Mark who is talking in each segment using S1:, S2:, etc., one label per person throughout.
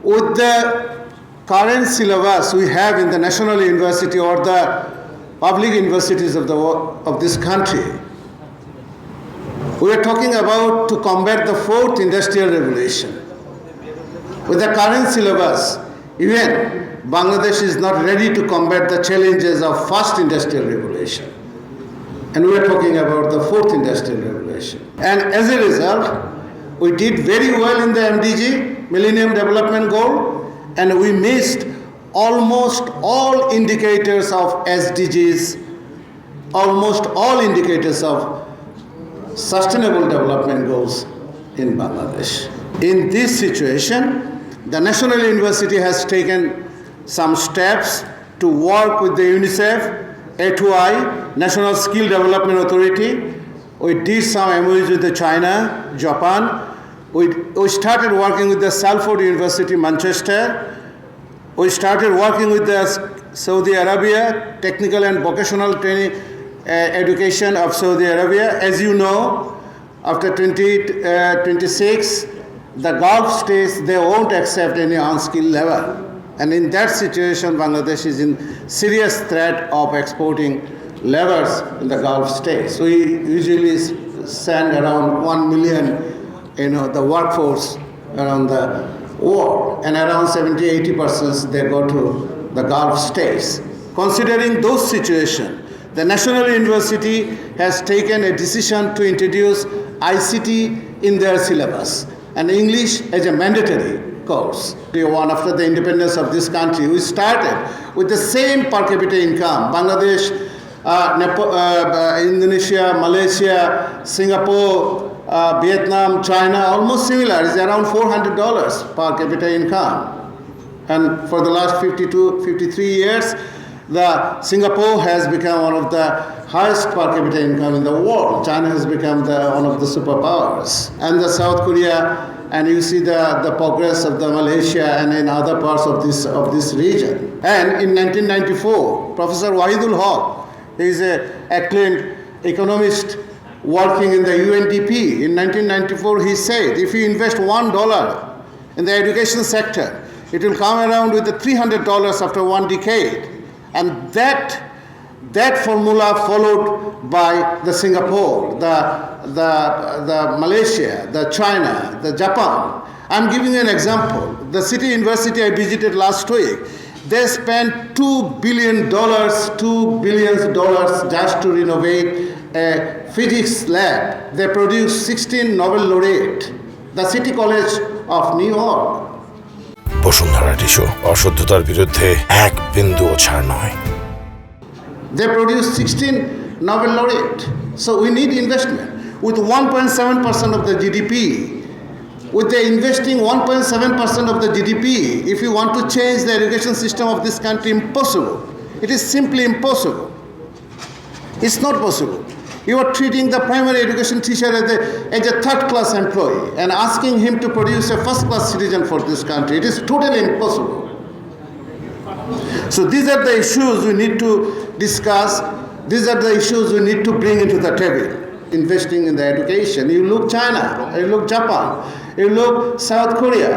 S1: with the current syllabus we have in the national university or the public universities of this country, we are talking about to combat the fourth industrial revolution. With the current syllabus, even Bangladesh is not ready to combat the challenges of first industrial revolution. And we are talking about the fourth industrial revolution. And as a result, we did very well in the MDG, Millennium Development Goal, and we missed almost all indicators of SDGs, almost all indicators of Sustainable Development Goals in Bangladesh. In this situation, the National University has taken some steps to work with the UNICEF, A2I, National Skill Development Authority. We did some MOUs with the China, Japan. We started working with the Salford University, Manchester. We started working with the Saudi Arabia, Technical and Vocational Training Education of Saudi Arabia. As you know, after 2026, the Gulf states, they won't accept any unskilled level. And in that situation, Bangladesh is in serious threat of exporting laborers in the Gulf states. We usually send around 1 million, the workforce around the world, and around 70-80% they go to the Gulf states. Considering those situations, the National University has taken a decision to introduce ICT in their syllabus and English as a mandatory course. One after the independence of this country, we started with the same per capita income. Bangladesh, Indonesia, Malaysia, Singapore, Vietnam, China, almost similar. It's around $400 per capita income. And for the last 53 years, Singapore has become one of the highest per capita income in the world. China has become one of the superpowers. And the South Korea, and you see the progress of the Malaysia and in other parts of this region. And in 1994, Professor Wahidul Haq, he is an acclaimed economist working in the UNDP. In 1994, he said, if you invest $1 in the education sector, it will come around with the $300 after 1 decade. And that formula followed by the Singapore, the Malaysia, the China, the Japan. I'm giving you an example. The City University I visited last week, they spent $2 billion just to renovate a physics lab. They produced 16 Nobel laureate, the City College of New York.
S2: Bashundhara tissue অশুদ্ধতার বিরুদ্ধে এক বিন্দুও ছাড় নয়।
S1: They produced 16 Nobel laureate. So we need investment. With 1.7% of the GDP, with the investing 1.7% of the GDP, if you want to change the education system of this country, impossible. It is simply impossible. It's not possible. You are treating the primary education teacher as a third-class employee and asking him to produce a first-class citizen for this country. It is totally impossible. So these are the issues we need to discuss. These are the issues we need to bring into the table. Investing in the education. You look China, you look Japan, you look South Korea.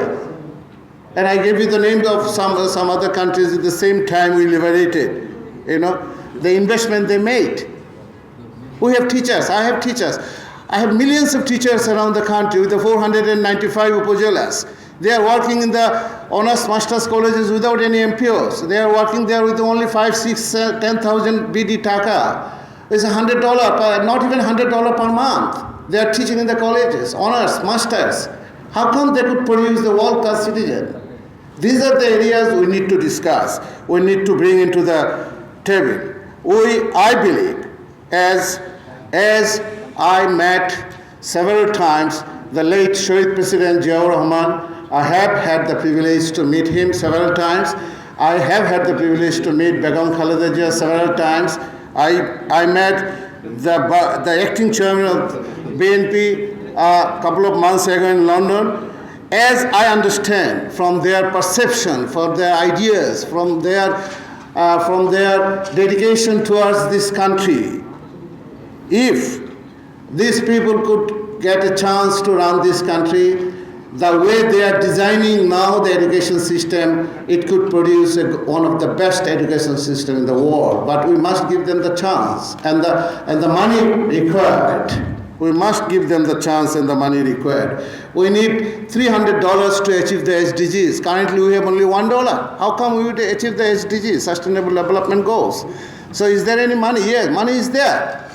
S1: And I gave you the names of some other countries at the same time we liberated. The investment they made. We have teachers. I have teachers. I have millions of teachers around the country with the 495 upajilas. They are working in the honors master's colleges without any MPOs. They are working there with only 5, 6, 10,000 BD dhaka. It's $100 not even $100 per month. They are teaching in the colleges, honors, masters. How come they could produce the world-class citizen? These are the areas we need to discuss. We need to bring into the table. I believe, as I met several times the late Shahid President Ziaur Rahman, I have had the privilege to meet him several times. I have had the privilege to meet Begum Khaleda Jia several times. I met the acting chairman of BNP a couple of months ago in London. As I understand from their perception, from their ideas, from their dedication towards this country, if these people could get a chance to run this country, the way they are designing now the education system, it could produce one of the best education system in the world. But we must give them the chance and the money required. We must give them the chance and the money required. We need $300 to achieve the SDGs. Currently, we have only $1. How come we would achieve the SDGs, Sustainable Development Goals? So is there any money? Yes, money is there.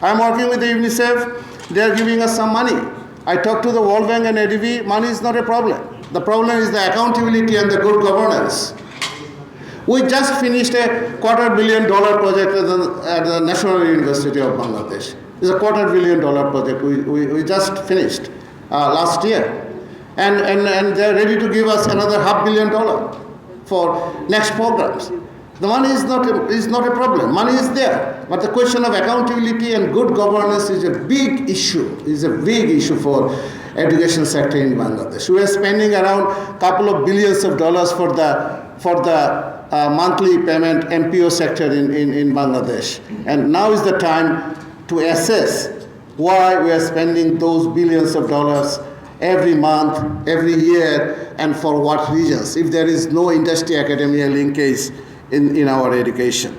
S1: I'm working with the UNICEF. They are giving us some money. I talked to the World Bank and ADB. Money is not a problem. The problem is the accountability and the good governance. We just finished a $250 million project at the National University of Bangladesh. It's a $250 million project we just finished last year. And they're ready to give us another $500 million for next programs. The money is not a problem. Money is there. But the question of accountability and good governance is a big issue. Is a big issue for education sector in Bangladesh. We are spending around a couple of billions of dollars for the monthly payment MPO sector in Bangladesh. And now is the time to assess why we are spending those billions of dollars every month, every year, and for what reasons, if there is no industry academia linkage in our education.